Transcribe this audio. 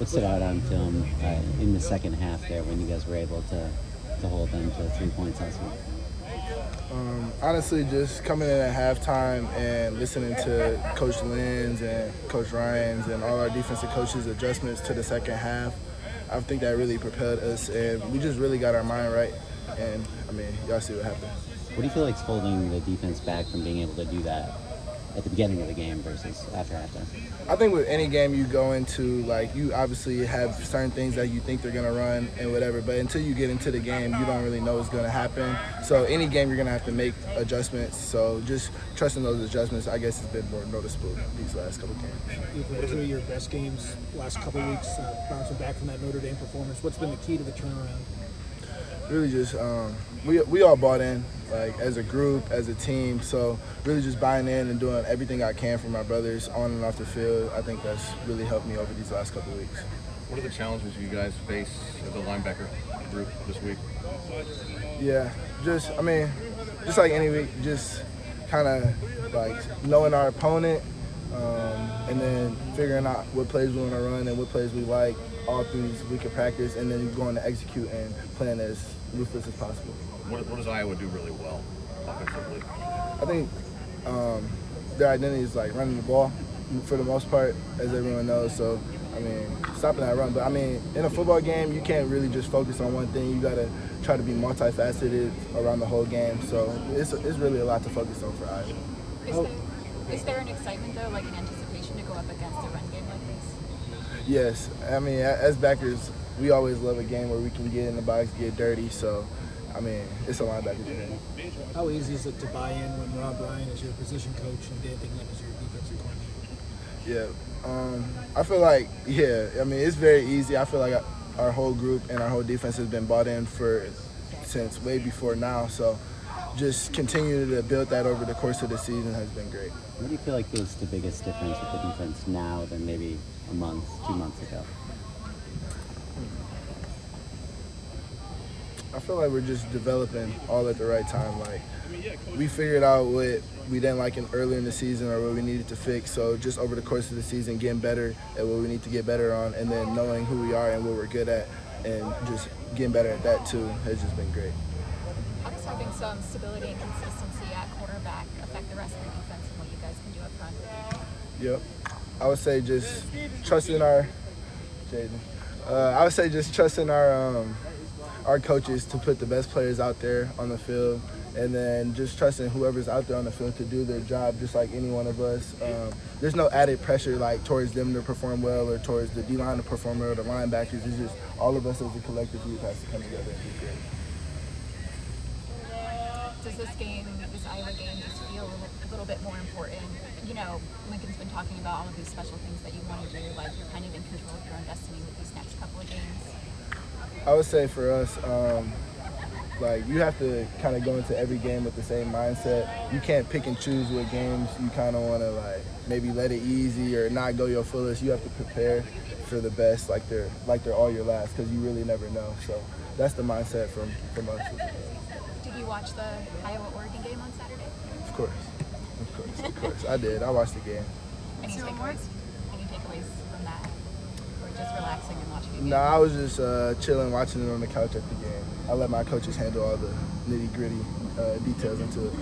What stood out on film in the second half there when you guys were able to hold them to 3 points last week? Honestly, just coming in at halftime and listening to Coach Lynn's and Coach Ryan's and all our defensive coaches' adjustments to the second half, I think that really propelled us, and we just really got our mind right. And, I mean, y'all see what happened. What do you feel like is holding the defense back from being able to do that at the beginning of the game versus after halftime? I think with any game you go into, like, you obviously have certain things that you think they're going to run and whatever, but until you get into the game, you don't really know what's going to happen. So any game you're going to have to make adjustments. So just trusting those adjustments, I guess, has been more noticeable these last couple games. You've had two of your best games last couple of weeks, bouncing back from that Notre Dame performance. What's been the key to the turnaround? Really just we all bought in, like, as a group, as a team. So really just buying in and doing everything I can for my brothers on and off the field. I think that's really helped me over these last couple of weeks. What are the challenges you guys face as a linebacker group this week? Yeah, just like any week, just kind of like knowing our opponent, and then figuring out what plays we want to run and what plays we like all through this week of practice, and then going to execute and playing as ruthless as possible. What does Iowa do really well offensively? I think their identity is like running the ball for the most part, as everyone knows. So, I mean, stopping that run. But, I mean, in a football game, you can't really just focus on one thing. You got to try to be multifaceted around the whole game. So it's really a lot to focus on for Iowa. Is there an excitement, though, like an anticipation to go up against a run game like this? Yes. I mean, as backers, we always love a game where we can get in the box, get dirty. So, I mean, it's a linebacker game. How easy is it to buy in when Rob Ryan is your position coach and Dan Dickman is your defensive coordinator? Yeah. I feel like, I mean, it's very easy. I feel like our whole group and our whole defense has been bought in since way before now. So just continue to build that over the course of the season has been great. What do you feel like is the biggest difference with the defense now than maybe a month, 2 months ago? I feel like we're just developing all at the right time. Like, we figured out what we didn't like earlier in the season or what we needed to fix. So just over the course of the season, getting better at what we need to get better on, and then knowing who we are and what we're good at, and just getting better at that too has just been great. How does having some stability and consistency at quarterback affect the rest of the defense and what you guys can do up front? Yep. I would say just trusting our coaches to put the best players out there on the field, and then just trusting whoever's out there on the field to do their job just like any one of us. There's no added pressure like towards them to perform well or towards the D-line to perform well or the linebackers. It's just all of us as a collective group has to come together and be great. Does this Iowa game just feel a little bit more important? You know, Lincoln's been talking about all of these special things that you want to do, like you're kind of in control of your own destiny with these next couple of games. I would say for us, like, you have to kind of go into every game with the same mindset. You can't pick and choose what games you kind of want to, like, maybe let it easy or not go your fullest. You have to prepare for the best like they're all your last, because you really never know. So that's the mindset from us. Did you watch the Iowa-Oregon game on Saturday? Of course. I did. I watched the game. Any takeaways from that? Or just relaxing and watching the game? No, I was just chilling, watching it on the couch at the game. I let my coaches handle all the nitty-gritty details into it.